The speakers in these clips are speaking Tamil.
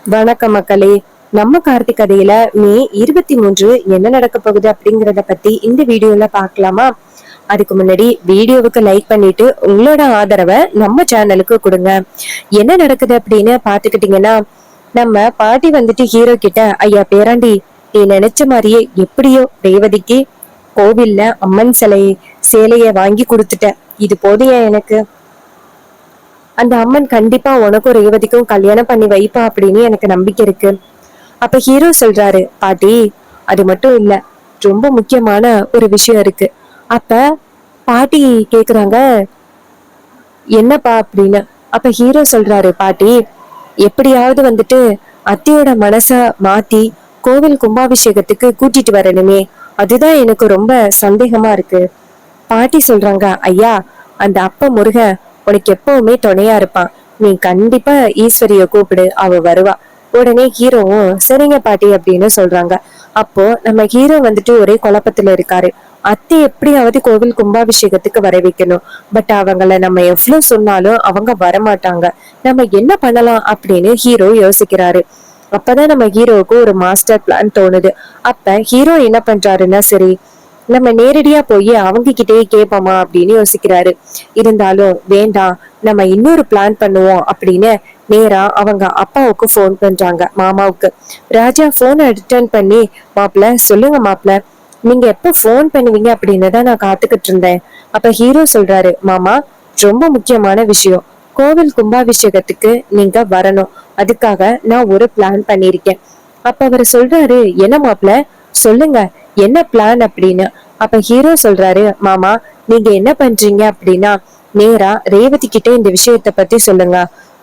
வணக்கம் மக்களே. நம்ம கார்த்திக் கதையில மே 23 என்ன நடக்க போகுது அப்படிங்கறத பத்தி இந்த வீடியோல பாக்கலாமா? அதுக்கு முன்னாடி வீடியோவுக்கு லைக் பண்ணிட்டு உங்களோட ஆதரவை நம்ம சேனலுக்கு கொடுங்க. என்ன நடக்குது அப்படின்னு பாத்துக்கிட்டீங்கன்னா, நம்ம பாட்டி வந்துட்டு ஹீரோ கிட்ட, ஐயா பேராண்டி, நீ நினைச்ச மாதிரியே எப்படியோ ரேவதிக்கு கோவில்ல அம்மன் சேலைய வாங்கி கொடுத்துட்ட. இது போதுயா எனக்கு. அந்த அம்மன் கண்டிப்பா உனக்கும் ரேவதிக்கும் கல்யாணம் பண்ணி வைப்பா அப்படின்னு எனக்கு நம்பிக்கை இருக்கு. அப்ப ஹீரோ சொல்றாரு, பாட்டி அது மட்டும் இல்ல, ரொம்ப முக்கியமான ஒரு விஷயம் இருக்கு. அப்ப பாட்டி கேக்குறாங்க, என்னப்பா அப்படின்னு. அப்ப ஹீரோ சொல்றாரு, பாட்டி எப்படியாவது வந்துட்டு அத்தையோட மனச மாத்தி கோவில் கும்பாபிஷேகத்துக்கு கூட்டிட்டு வரணுமே, அதுதான் எனக்கு ரொம்ப சந்தேகமா இருக்கு. பாட்டி சொல்றாங்க, ஐயா அந்த அப்ப முருக உனக்கு எப்பவுமே துணையா இருப்பான். நீ கண்டிப்பா ஈஸ்வரிய கூப்பிடு, அவ வருவா. உடனே ஹீரோவும் சரிங்க பாட்டி அப்படின்னு சொல்றாங்க. அப்போ நம்ம ஹீரோ வந்துட்டு ஒரே குழப்பத்துல இருக்காரு. அத்தை எப்படியாவது கோவில் கும்பாபிஷேகத்துக்கு வர வைக்கணும். பட் அவங்கள நம்ம எவ்வளவு சொன்னாலும் அவங்க வரமாட்டாங்க. நம்ம என்ன பண்ணலாம் அப்படின்னு ஹீரோ யோசிக்கிறாரு. அப்பதான் நம்ம ஹீரோவுக்கு ஒரு மாஸ்டர் பிளான் தோணுது. அப்ப ஹீரோ என்ன பண்றாருன்னா, சரி நம்ம நேரடியா போய் அவங்க கிட்டயே கேட்போமா அப்படின்னு யோசிக்கிறாரு. இருந்தாலும் வேண்டாம், நம்ம இன்னொரு பிளான் பண்ணுவோம் அப்படின்னு நேரா அவங்க அப்பாவுக்கு போன் பண்றாங்க, மாமாவுக்கு. ராஜா போனை ரிட்டர்ன் பண்ணி, மாப்பிள்ள சொல்லுங்க மாப்பிள்ள, நீங்க எப்ப போன் பண்ணுவீங்க அப்படின்னு தான் நான் காத்துக்கிட்டு இருந்தேன். அப்ப ஹீரோ சொல்றாரு, மாமா ரொம்ப முக்கியமான விஷயம், கோவில் கும்பாபிஷேகத்துக்கு நீங்க வரணும். அதுக்காக நான் ஒரு பிளான் பண்ணிருக்கேன். அப்ப அவர் சொல்றாரு, என்ன மாப்பிள்ள சொல்லுங்க, என்ன பிளான் அப்படின்னு. அப்ப ஹீரோ சொல்றாரு, மாமா நீங்க என்ன பண்றீங்க அப்படின்னா, நேரா ரேவதி கிட்ட இந்த விஷயத்த பத்தி சொல்லுங்க.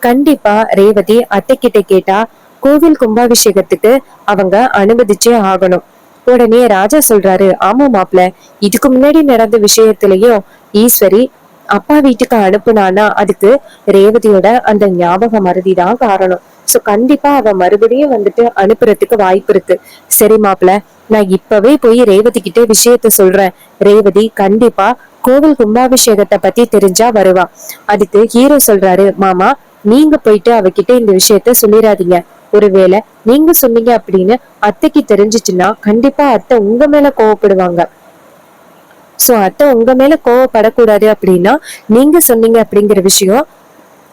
கண்டிப்பா ரேவதி அத்தை கிட்ட கேட்டா கோவில் கும்பாபிஷேகத்துக்கு அவங்க அனுமதிச்சே ஆகணும். உடனே ராஜா சொல்றாரு, ஆமா மாப்பிள்ள, இதுக்கு முன்னாடி நடந்த விஷயத்திலயும் ஈஸ்வரி அப்பா வீட்டுக்கு அனுப்புனானா அதுக்கு ரேவதியோட அந்த ஞாபக மறதிதான் காரணம். சோ கண்டிப்பா அவ மறுபடியும் வந்துட்டு அனுப்புறதுக்கு வாய்ப்பு இருக்கு. சரி மாப்பிள்ள, நான் இப்பவே போய் ரேவதி கிட்ட விஷயத்த சொல்றேன். ரேவதி கண்டிப்பா கோவில் கும்பாபிஷேகத்தை பத்தி தெரிஞ்சா வருவா. அதுக்கு ஹீரோ சொல்றாரு, மாமா நீங்க போயிட்டு அவகிட்ட இந்த விஷயத்த சொல்லிடாதீங்க. ஒருவேளை நீங்க சொன்னீங்க அப்படின்னு அத்தைக்கு தெரிஞ்சிச்சுன்னா கண்டிப்பா அத்தை உங்க மேல கோவப்படுவாங்க. சோ அத்தை உங்க மேல கோவப்படக்கூடாது அப்படின்னா நீங்க சொன்னீங்க அப்படிங்கிற விஷயம்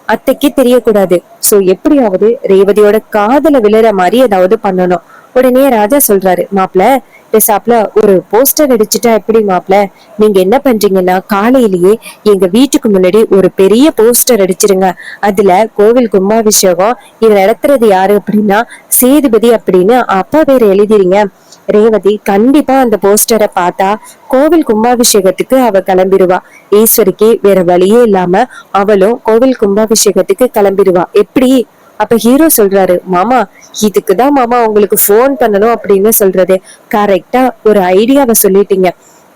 அத்தைக்கு தெரியக்கூடாது. சோ எப்படியாவது ரேவதியோட காதல விழுற மாதிரி ஏதாவது பண்ணணும். உடனே ராஜா சொல்றாரு, மாப்பிள்ள பேசாப்ல ஒரு போஸ்டர் அடிச்சுட்டா எப்படி மாப்பிள்ள? நீங்க என்ன பண்றீங்கன்னா, காலையிலேயே எங்க வீட்டுக்கு முன்னாடி ஒரு பெரிய போஸ்டர் அடிச்சிருங்க. அதுல கோவில் கும்பாபிஷேகம் இதை நடத்துறது யாரு அப்படின்னா சேதுபதி அப்படின்னு அப்பா பேர் எழுதிருங்க. ரேவதி கண்டிப்பா அந்த போஸ்டரை பார்த்தா கோவில் கும்பாபிஷேகத்துக்கு அவ கிளம்பிடுவா. ஈஸ்வரிக்கு வேற வழியே இல்லாம அவளும் கோவில் கும்பாபிஷேகத்துக்கு கிளம்பிடுவா. எப்படி? அப்ப ஹீரோ சொல்றாரு, மாமா இதுக்குதான் மாமா உங்களுக்கு போன் பண்ணணும் அப்படின்னு சொல்றது. கரெக்டா ஒரு ஐடியாவை சொல்லிட்டீங்க.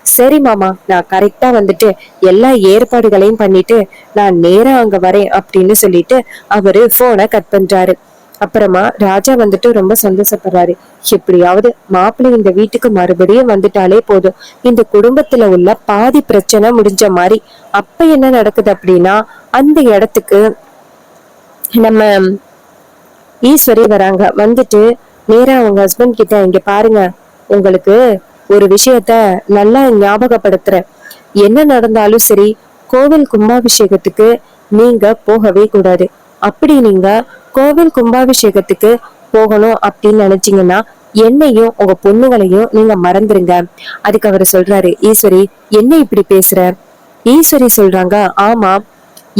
சரி மாமா, நான் கரெக்டா வந்துட்டு எல்லா ஏற்பாடுகளையும் பண்ணிட்டு நான் நேரா அங்க வரேன் அப்படின்னு சொல்லிட்டு அவரு போனை கட் பண்றாரு. அப்புறமா ராஜா வந்துட்டு ரொம்ப சந்தோஷப்படுறாரு. எப்படியாவது மாப்பிள்ளை இந்த வீட்டுக்கு மறுபடியும் வந்துட்டாலே போதும், இந்த குடும்பத்துல உள்ள பாதி பிரச்சனை முடிஞ்ச மாதிரி. அப்ப என்ன நடக்குது அப்படின்னா, அந்த இடத்துக்கு நம்ம ஈஸ்வரி வராங்க. வந்துட்டு நேரா அவங்க ஹஸ்பண்ட் கிட்ட, இங்க பாருங்க, உங்களுக்கு ஒரு விஷயத்த நல்லா ஞாபகப்படுத்துறேன். என்ன நடந்தாலும் சரி, கோவில் கும்பாபிஷேகத்துக்கு நீங்க போகவே கூடாது. அப்படி நீங்க கோவில் கும்பாபிஷேகத்துக்கு போகணும் அப்படின்னு நினைச்சீங்கன்னா என்னையும் உங்க பொண்ணுங்களையும் நீங்க மறந்துருங்க. அதுக்கு அவர் சொல்றாரு, ஈஸ்வரி என்ன இப்படி பேசுற? ஈஸ்வரி சொல்றாங்க, ஆமா,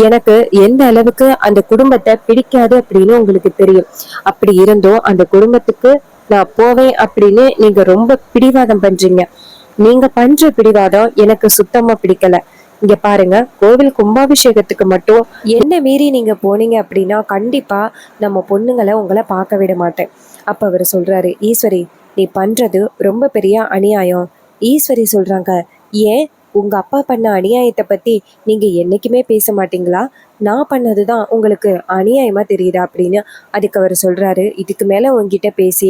எனக்கு எந்த அளவுக்கு அந்த குடும்பத்தை பிடிக்காது அப்படின்னு உங்களுக்கு தெரியும். அப்படி இருந்தும் அந்த குடும்பத்துக்கு நான் போவேன் அப்படின்னு நீங்க ரொம்ப பிடிவாதம் பண்றீங்க. நீங்க பண்ற பிடிவாதம் எனக்கு சுத்தமா பிடிக்கல. இங்க பாருங்க, கோவில் கும்பாபிஷேகத்துக்கு மட்டும் என்ன மீறி நீங்க போனீங்க அப்படின்னா கண்டிப்பா நம்ம பொண்ணுங்களை உங்களை பார்க்க விட மாட்டேன். அப்ப அவர் சொல்றாரு, ஈஸ்வரி நீ பண்றது ரொம்ப பெரிய அநியாயம். ஈஸ்வரி சொல்றாங்க, ஏன் உங்க அப்பா பண்ண அநியாயத்தை பத்தி நீங்க என்னைக்குமே பேச மாட்டீங்களா? நான் பண்ணதுதான் உங்களுக்கு அநியாயமா தெரியுதா அப்படின்னு. அதுக்கு அவர் சொல்றாரு, இதுக்கு மேல உங்ககிட்ட பேசி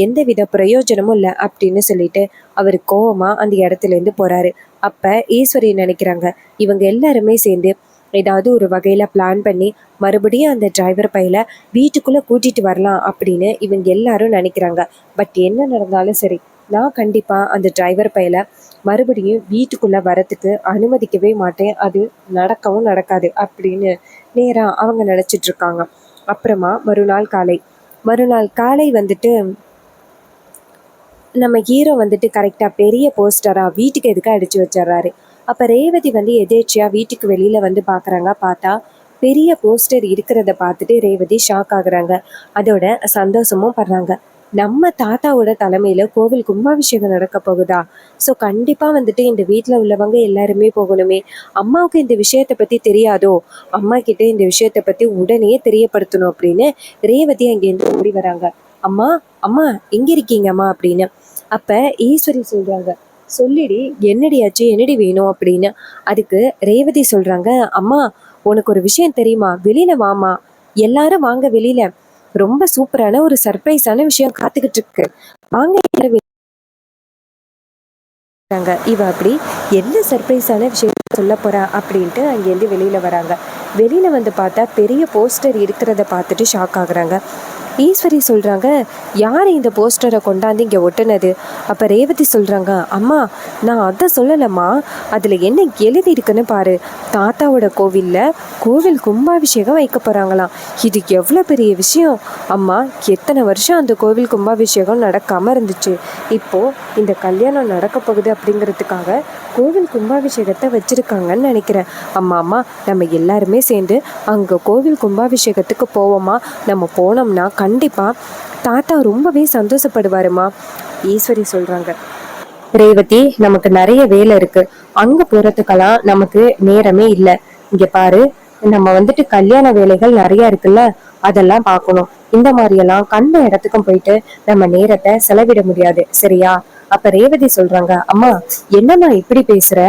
எந்த வித பிரயோஜனமும் இல்லை அப்படின்னு சொல்லிட்டு அவர் கோவமா அந்த இடத்துல இருந்து போறாரு. அப்ப ஈஸ்வரி நினைக்கிறாங்க, இவங்க எல்லாருமே சேர்ந்து ஏதாவது ஒரு வகையில பிளான் பண்ணி மறுபடியும் அந்த டிரைவர் பையில வீட்டுக்குள்ள கூட்டிட்டு வரலாம் அப்படின்னு இவங்க எல்லாரும் நினைக்கிறாங்க. பட் என்ன நடந்தாலும் சரி, நான் கண்டிப்பா அந்த டிரைவர் பையில மறுபடியும் வீட்டுக்குள்ள வரத்துக்கு அனுமதிக்கவே மாட்டேன். அது நடக்கவும் நடக்காது அப்படின்னு நேரா அவங்க நினைச்சிட்டு இருக்காங்க. அப்புறமா மறுநாள் காலை வந்துட்டு நம்ம ஹீரோ வந்துட்டு கரெக்டாக பெரிய போஸ்டராக வீட்டுக்கு எதுக்கு அடித்து வச்சிடுறாரு. அப்போ ரேவதி வந்து எதேச்சியாக வீட்டுக்கு வெளியில் வந்து பார்க்குறாங்க. பார்த்தா பெரிய போஸ்டர் இருக்கிறத பார்த்துட்டு ரேவதி ஷாக் ஆகுறாங்க. அதோட சந்தோஷமும் படுறாங்க. நம்ம தாத்தாவோட தலைமையில் கோவில் கும்பாபிஷேகம் நடக்க போகுதா? ஸோ கண்டிப்பாக வந்துட்டு இந்த வீட்டில் உள்ளவங்க எல்லாருமே போகணுமே. அம்மாவுக்கு இந்த விஷயத்தை பற்றி தெரியாதோ? அம்மா கிட்ட இந்த விஷயத்தை பற்றி உடனே தெரியப்படுத்தணும் அப்படின்னு ரேவதி அங்கேருந்து ஓடி வராங்க. அம்மா அம்மா எங்கே இருக்கீங்க அம்மா அப்படின்னு. அப்போ ஈஸ்வரி சொல்கிறாங்க, சொல்லிடி என்னடியாச்சு, என்னடி வேணும் அப்படின்னு. அதுக்கு ரேவதி சொல்கிறாங்க, அம்மா உனக்கு ஒரு விஷயம் தெரியுமா? வெளியில் வாமா, எல்லாரும் வாங்க, வெளியில ரொம்ப சூப்பரான ஒரு சர்ப்ரைஸான விஷயம் காத்துக்கிட்டு இருக்கு, வாங்க. இவ அப்படி என்ன சர்ப்ரைஸான விஷயம் சொல்ல போறா அப்படின்ட்டு அங்கேருந்து வெளியில வராங்க. வெளியில வந்து பார்த்தா பெரிய போஸ்டர் இருக்கிறத பார்த்துட்டு ஷாக் ஆகுறாங்க. ஈஸ்வரி சொல்கிறாங்க, யார் இந்த போஸ்டரை கொண்டாந்து இங்கே ஒட்டுனது? அப்போ ரேவதி சொல்கிறாங்க, அம்மா நான் அதை சொல்லலைம்மா, அதில் என்ன எழுதி இருக்குன்னு பாரு. தாத்தாவோட கோவில் கும்பாபிஷேகம் வைக்க போகிறாங்களாம். இது எவ்வளோ பெரிய விஷயம் அம்மா. எத்தனை வருஷம் அந்த கோவில் கும்பாபிஷேகம் நடக்காமல் இருந்துச்சு. இப்போது இந்த கல்யாணம் நடக்க போகுது அப்படிங்கிறதுக்காக கோவில் கும்பாபிஷேகத்தை வச்சுருக்காங்கன்னு நினைக்கிறேன். அம்மா நம்ம எல்லாருமே சேர்ந்து அங்கே கோவில் கும்பாபிஷேகத்துக்கு போவோமா? நம்ம போனோம்னா கண்டிப்பாக தாத்தா ரொம்பவே சந்தோஷப்படுவாருமா ஈஸ்வரி சொல்கிறாங்க. ரேவதி, நமக்கு நிறைய வேலை இருக்கு, அங்கே போகிறதுக்கெல்லாம் நமக்கு நேரமே இல்லை. இங்கே பாரு, நம்ம வந்துட்டு கல்யாண வேலைகள் நிறைய இருக்குல்ல, அதெல்லாம் பார்க்கணும். இந்த மாதிரியெல்லாம் கண்ட இடத்துக்கும் போயிட்டு நம்ம நேரத்தை செலவிட முடியாது, சரியா? அப்ப ரேவதி சொல்றாங்க, அம்மா என்னம்மா இப்படி பேசுற?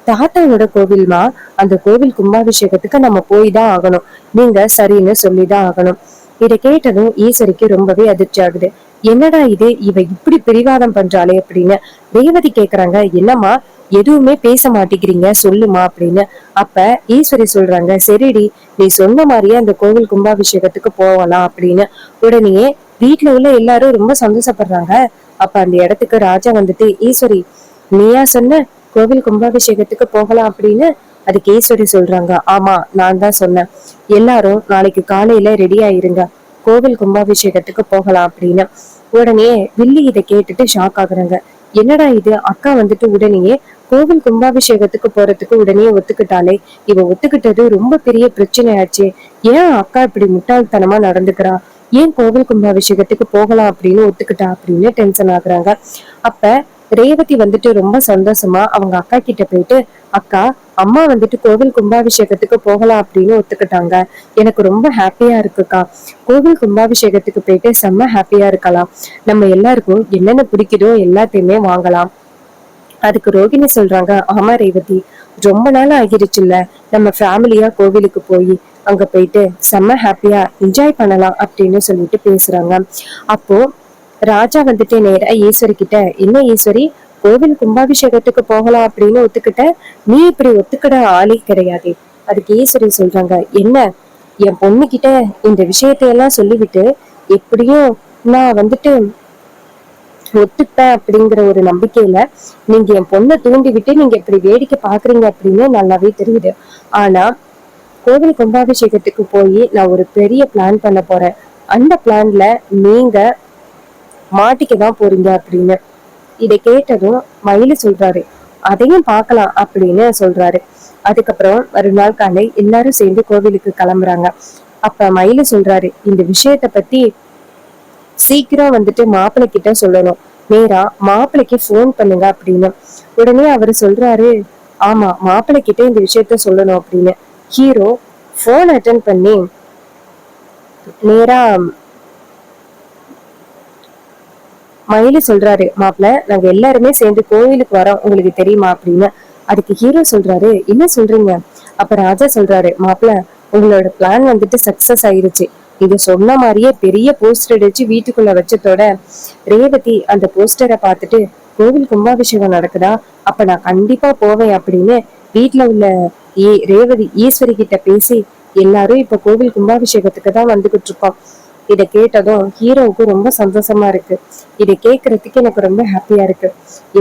தாத்தாவோட கோவில்மா, அந்த கோவில் கும்பாபிஷேகத்துக்கு நம்ம போய் தான் ஆகணும். நீங்க சரின்னு சொல்லிதான் ஆகணும். இதை கேட்டதும் ஈஸ்வரிக்கு ரொம்பவே அதிர்ச்சி ஆகுது. என்னடா இது, இவ இப்படி பிடிவாதம் பண்றாளே அப்படின்னு ரேவதி கேக்குறாங்க. என்னம்மா எதுவுமே பேச மாட்டேங்கிறீங்க, சொல்லுமா அப்படின்னு. அப்ப ஈஸ்வரி சொல்றாங்க, சரிடி நீ சொன்ன மாதிரியே அந்த கோவில் கும்பாபிஷேகத்துக்கு போகலாம் அப்படின்னு. உடனே வீட்டுல உள்ள எல்லாரும் ரொம்ப சந்தோஷப்படுறாங்க. அப்ப அந்த இடத்துக்கு ராஜா வந்துட்டு, ஈஸ்வரி நீயா சொன்ன கோவில் கும்பாபிஷேகத்துக்கு போகலாம் அப்படின்னு? அதுக்கு ஈஸ்வரி சொல்றாங்க, ஆமா நான் தான் சொன்னேன். எல்லாரும் நாளைக்கு காலையில ரெடி ஆயிருங்க, கோவில் கும்பாபிஷேகத்துக்கு போகலாம் அப்படின்னு. உடனே வில்லி இதை கேட்டுட்டு ஷாக் ஆகுறாங்க. என்னடா இது, அக்கா வந்துட்டு உடனே கோவில் கும்பாபிஷேகத்துக்கு போறதுக்கு உடனே ஒத்துக்கிட்டாலே, இவ ஒத்துக்கிட்டது ரொம்ப பெரிய பிரச்சனை ஆச்சு. ஏன் அக்கா இப்படி முட்டாள்தனமா நடந்துக்கிறா? ஏன் கோவில் கும்பாபிஷேகத்துக்கு போகலாம் அப்படின்னு ஒத்துக்கிட்டா அப்படின்னு டென்ஷன் ஆகுறாங்க. அப்ப ரேவதி வந்துட்டு ரொம்ப சந்தோஷமா அவங்க அக்கா கிட்ட போயிட்டு, அக்கா அம்மா வந்துட்டு கோவில் கும்பாபிஷேகத்துக்கு போகலாம் அப்படின்னு ஒத்துக்கிட்டாங்க, எனக்கு ரொம்ப ஹாப்பியா இருக்குக்கா. கோவில் கும்பாபிஷேகத்துக்கு போயிட்டு செம்ம ஹாப்பியா இருக்கலாம். நம்ம எல்லாருக்கும் என்னென்ன பிடிக்குதோ எல்லாத்தையுமே வாங்கலாம். அதுக்கு ரோகிணி சொல்றாங்க, ஆமா ரேவதி, ரொம்ப நாள் ஆகிருச்சுல்ல நம்ம ஃபேமிலியா கோவிலுக்கு போய் அங்க போயிட்டு செம்ம ஹாப்பியா என்ஜாய் பண்ணலாம் அப்படின்னு சொல்லிட்டு பேசுறாங்க. அப்போ ராஜா வந்துட்டு நேரா ஈஸ்வரி கிட்ட, என்ன ஈஸ்வரி, கோவில் கும்பாபிஷேகத்துக்கு போகலாம் அப்படின்னு ஒத்துக்கிட்ட, நீ இப்படி ஒத்துக்கிட ஆளே கிடையாது. அதுக்கு ஈஸ்வரி சொல்றாங்க, என்ன என் பொண்ணு கிட்ட இந்த விஷயத்தையெல்லாம் சொல்லிவிட்டு எப்படியும் நான் வந்துட்டு ஒத்துப்பேன் அப்படிங்கிற ஒரு நம்பிக்கையில நீங்க என் பொண்ணை தூண்டி விட்டு நீங்க இப்படி வேடிக்கை பாக்குறீங்க அப்படின்னு நல்லாவே தெரியுது. ஆனா கோவில் கும்பாபிஷேகத்துக்கு போய் நான் ஒரு பெரிய பிளான் பண்ண போறேன். அந்த பிளான்ல நீங்க மாட்டிக்கதான் போறீங்க அப்படின்னு. இதை கேட்டதும் மயிலு சொல்றாரு, அதையும் பார்க்கலாம் அப்படின்னு சொல்றாரு. அதுக்கப்புறம் மறுநாள் காலை எல்லாரும் சேர்ந்து கோவிலுக்கு கிளம்புறாங்க. அப்ப மயிலு சொல்றாரு, இந்த விஷயத்த பத்தி சீக்கிரம் வந்துட்டு மாப்பிள்ளை கிட்ட சொல்லணும், நேரா மாப்பிள்ளைக்கு போன் பண்ணுங்க அப்படின்னு. உடனே அவரு சொல்றாரு, ஆமா மாப்பிள்ளை கிட்ட இந்த விஷயத்த சொல்லணும் அப்படின்னு. ஹீரோ போன் அட்டன் பண்ணி நேரா மயிலு சொல்றாரு, மாப்பிள்ள நாங்க எல்லாருமே சேர்ந்து கோவிலுக்கு வரோம், உங்களுக்கு தெரியுமா அப்படின்னு. அதுக்கு ஹீரோ சொல்றாரு, என்ன சொல்றீங்க? அப்ப ராஜா சொல்றாரு, மாப்பிள்ள உங்களோட பிளான் வந்துட்டு சக்சஸ் ஆயிருச்சு. இது சொன்ன மாதிரியே பெரிய போஸ்டர் அடிச்சு வீட்டுக்குள்ள வச்சதோட ரேவதி அந்த போஸ்டரை பார்த்துட்டு, கோவில் கும்பாபிஷேகம் நடக்குதா, அப்ப நான் கண்டிப்பா போவேன் அப்படின்னு வீட்டுல உள்ள ரேவதி ஈஸ்வரி கிட்ட பேசி எல்லாரும் இப்ப கோவில் கும்பாபிஷேகத்துக்கு தான் வந்துகிட்டு இருக்கோம். இதை கேட்டதும் ஹீரோவுக்கு ரொம்ப சந்தோஷமா இருக்கு. இதை கேட்கறதுக்கு எனக்கு ரொம்ப ஹாப்பியா இருக்கு.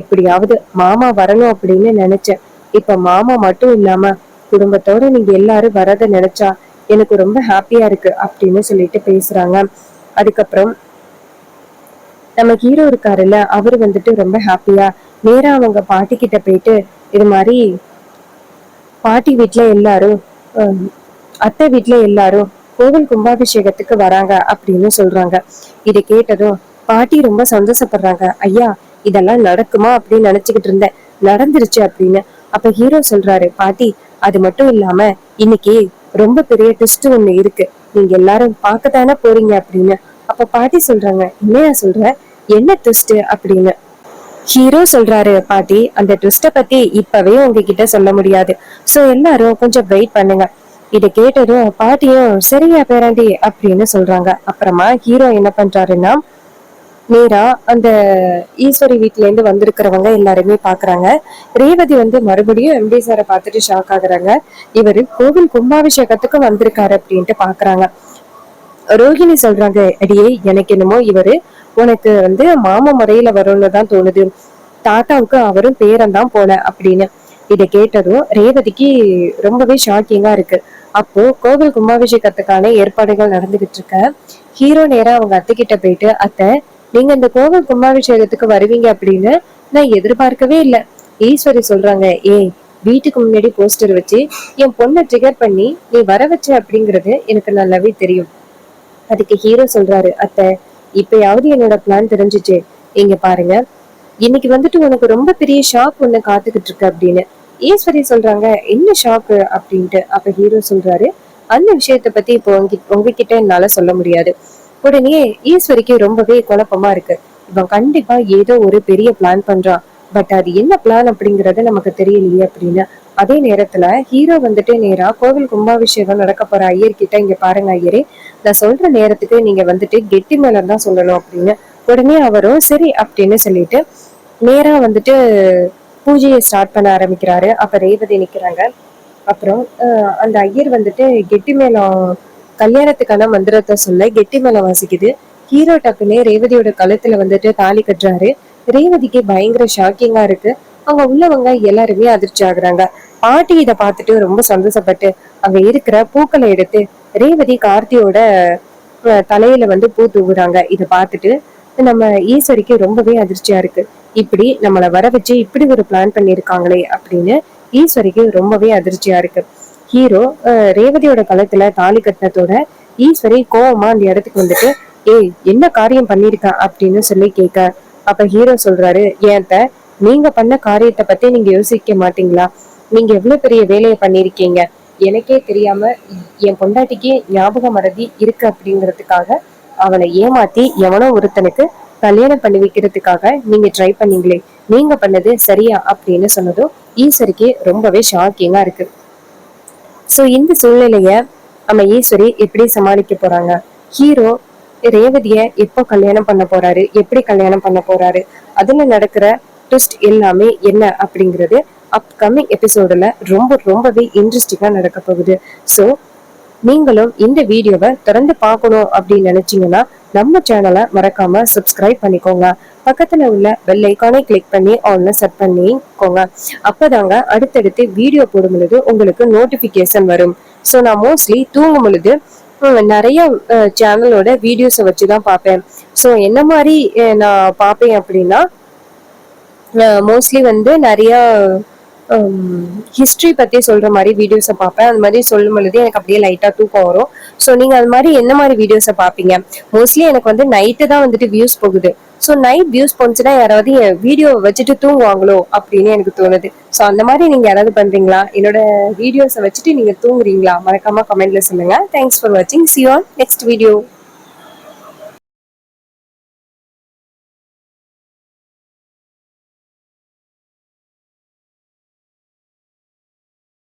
எப்படியாவது மாமா வரணும் அப்படின்னு நினைச்சேன். இப்ப மாமா மட்டும் இல்லாம குடும்பத்தோட நீங்க எல்லாரும் வரத நினைச்சா எனக்கு ரொம்ப ஹாப்பியா இருக்கு அப்படின்னு சொல்லிட்டு பேசுறாங்க. அதுக்கப்புறம் நம்ம ஹீரோ இருக்காருல்ல, அவரு வந்துட்டு ரொம்ப ஹாப்பியா நேரா அவங்க பாட்டி கிட்ட போயிட்டு இது மாதிரி பாட்டி வீட்டுல எல்லாரும் அத்தை வீட்டுல எல்லாரும் கோவில் கும்பாபிஷேகத்துக்கு வராங்க அப்படின்னு சொல்றாங்க. இதை கேட்டதும் பாட்டி ரொம்ப சந்தோஷப்படுறாங்க. ஐயா, இதெல்லாம் நடக்குமா அப்படின்னு நினைச்சுக்கிட்டு இருந்தேன், நடந்துருச்சு அப்படின்னு. அப்ப ஹீரோ சொல்றாரு, பாட்டி அது மட்டும் இல்லாம இன்னைக்கு ரொம்ப பெரிய ட்விஸ்ட் ஒண்ணு இருக்கு, நீங்க எல்லாரும் பார்க்கத்தானே போறீங்க அப்படின்னு. அப்ப பாட்டி சொல்றாங்க, என்னையா சொல்ற, என்ன ட்விஸ்ட் அப்படின்னு. ஹீரோ சொல்றாரு, பாட்டி அந்த ட்விஸ்ட பத்தி இப்பவே உங்ககிட்ட சொல்ல முடியாது, சோ எல்லாரும் கொஞ்சம் வெயிட் பண்ணுங்க. இதை கேட்டதும் பாட்டியும் சரியா பேராண்டி அப்படின்னு சொல்றாங்க. அப்புறமா ஹீரோ என்ன பண்றாருன்னா நேரா அந்த ஈஸ்வரி வீட்டுல இருந்து வந்திருக்கிறவங்க எல்லாருமே பாக்குறாங்க. ரேவதி வந்து மறுபடியும் எம்டி சாரை பார்த்துட்டு ஷாக் ஆகுறாங்க. இவரு கோவில் கும்பாபிஷேகத்துக்கு வந்திருக்காரு அப்படின்ட்டு பாக்குறாங்க. ரோஹிணி சொல்றாங்க, அடியே எனக்கு என்னமோ இவரு உனக்கு வந்து மாமா முறையில வரும்னு தான் தோணுது, தாத்தாவுக்கு அவரும் பேரன் தான் போல அப்படின்னு. இதை கேட்டதும் ரேவதிக்கு ரொம்பவே ஷாக்கிங்கா இருக்கு. அப்போ கோவில் கும்பாபிஷேகத்துக்கான ஏற்பாடுகள் நடந்துகிட்டு இருக்க ஹீரோ நேரா அவங்க அத்தை கிட்ட போயிட்டு, அத்தை நீங்க இந்த கோவில் கும்பாபிஷேகத்துக்கு வருவீங்க அப்படின்னு நான் எதிர்பார்க்கவே இல்லை. ஈஸ்வரி சொல்றாங்க, ஏய் வீட்டுக்கு முன்னாடி போஸ்டர் வச்சு என் பொண்ணை ட்ரிகர் பண்ணி நீ வர வச்ச அப்படிங்கிறது எனக்கு நல்லாவே தெரியும். அதுக்கு ஹீரோ சொல்றாரு, அத்தை இப்பயாவது என்னோட பிளான் தெரிஞ்சுச்சு, இங்க பாருங்க இன்னைக்கு வந்துட்டு உனக்கு ரொம்ப பெரிய ஷாக் ஒண்ணு காத்துக்கிட்டு இருக்கு அப்படின்னு. ஈஸ்வரி சொல்றாங்க, என்ன ஷாக்கு அப்படின்ட்டு. அப்ப ஹீரோ சொல்றாரு, அந்த விஷயத்த பத்தி இப்போ உங்ககிட்ட என்னால சொல்ல முடியாது. உடனே ஈஸ்வரிக்கு ரொம்பவே குழப்பமா இருக்கு. இவன் கண்டிப்பா ஏதோ ஒரு பெரிய பிளான் பண்றான், பட் அது என்ன பிளான் அப்படிங்கறது நமக்கு தெரியலையே அப்படின்னு. அதே நேரத்துல ஹீரோ வந்துட்டு நேரா கோவில் கும்பாபிஷேகம் நடக்க போற ஐயர் கிட்ட, இங்க பாருங்க ஐயரே, நான் சொல்ற நேரத்துக்கு நீங்க வந்துட்டு கெட்டி மேளம் தான் சொல்லணும் அப்படின்னு. உடனே அவரும் சரி அப்படின்னு சொல்லிட்டு நேரா வந்துட்டு பூஜையை ஸ்டார்ட் பண்ண ஆரம்பிக்கிறாரு. அப்ப ரேவதி நிக்கிறாங்க. அப்புறம் அந்த ஐயர் வந்துட்டு கெட்டி மேளம் கல்யாணத்துக்கான மந்திரத்தை சொல்ல கெட்டி மேளம் வாசிக்குது. ஹீரோ டக்குனே ரேவதியோட கழுத்துல வந்துட்டு தாலி கட்டுறாரு. ரேவதிக்கு பயங்கர ஷாக்கிங்கா இருக்கு. அவங்க உள்ளவங்க எல்லாருமே அதிர்ச்சி ஆகுறாங்க. பாட்டி இதை பார்த்துட்டு ரொம்ப சந்தோஷப்பட்டு அங்க இருக்கிற பூக்களை எடுத்து ரேவதி கார்த்தியோட தலையில வந்து பூ தூவுறாங்க. இதை பார்த்துட்டு நம்ம ஈஸ்வரிக்கு ரொம்பவே அதிர்ச்சியா இருக்கு. இப்படி நம்மளை வர வச்சு இப்படி ஒரு பிளான் பண்ணிருக்காங்களே அப்படின்னு ஈஸ்வரிக்கு ரொம்பவே அதிர்ச்சியா இருக்கு. ஹீரோ ரேவதியோட கழுத்துல தாலி கட்டினத்தோட ஈஸ்வரி கோவமா அந்த இடத்துக்கு வந்துட்டு, ஏய் என்ன காரியம் பண்ணிருக்கா அப்படின்னு சொல்லி கேட்க, அப்ப ஹீரோ சொல்றாரு, ஏன்ட்ட நீங்க பண்ண காரியத்தை பத்தி நீங்க யோசிக்க மாட்டீங்களா, நீங்க எவ்வளவு பெரிய வேலையை பண்ணிருக்கீங்க, எனக்கே தெரியாம என் பொண்டாட்டிக்கு ஞாபக மறதி இருக்கு அப்படிங்கிறதுக்காக அவளை ஏமாத்தி எவனோ ஒருத்தனுக்கு கல்யாணம் பண்ணி வைக்கிறதுக்காக நீங்க ட்ரை பண்ணீங்களே, நீங்க பண்ணது சரியா அப்படின்னு சொன்னதும் ஈஸ்வரிக்கு ரொம்பவே ஷாக்கிங்கா இருக்கு. சோ இந்த சூழ்நிலைய நம்ம ஈஸ்வரி எப்படி சமாளிக்க போறாங்க, ஹீரோ ரேவதிய எப்போ கல்யாணம் பண்ண போறாரு, எப்படி கல்யாணம் பண்ண போறாரு, அதுல நடக்கிற ட்விஸ்ட் எல்லாமே என்ன அப்படிங்கிறது அப்கமிங் எபிசோடுல ரொம்பவே இன்ட்ரெஸ்டிங்கா நடக்க போகுது. சோ நீங்களும் இந்த வீடியோவை தொடர்ந்து பார்க்கணும் அப்படின்னு நினைச்சீங்கன்னா நம்ம சேனலை மறக்காம சப்ஸ்கிரைப் பண்ணிக்கோங்க. பக்கத்துல உள்ள பெல் ஐக்கானை கிளிக் பண்ணி ஆன்ல செட் பண்ணிக்கோங்க. அப்பதாங்க அடுத்தடுத்து வீடியோ போடும் பொழுது உங்களுக்கு நோட்டிபிகேஷன் வரும். ஸோ நான் மோஸ்ட்லி தூங்கும் பொழுது நிறைய சேனலோட வீடியோஸை வச்சுதான் பார்ப்பேன். ஸோ என்ன மாதிரி நான் பார்ப்பேன் அப்படின்னா மோஸ்ட்லி வந்து நிறைய ஹிஸ்ட்ரி பத்தி சொல்ற மாதிரி வீடியோஸை பார்ப்பேன். அந்த மாதிரி சொல்லும் பொழுது எனக்கு அப்படியே லைட்டா தூக்கம் வரும். ஸோ நீங்க அது மாதிரி என்ன மாதிரி வீடியோஸை பார்ப்பீங்க? மோஸ்ட்லி எனக்கு வந்து நைட்டு தான் வந்துட்டு வியூஸ் போகுது. ஸோ நைட் வியூஸ் போச்சுன்னா யாராவது வீடியோ வச்சுட்டு தூங்குவாங்களோ அப்படின்னு எனக்கு தோணுது. ஸோ அந்த மாதிரி நீங்க யாராவது பண்றீங்களா? என்னோட வீடியோஸை வச்சுட்டு நீங்க தூங்குறீங்களா? மறக்காம கமெண்ட்ல சொல்லுங்க. தேங்க்ஸ் ஃபார் வாட்சிங். See you on next video.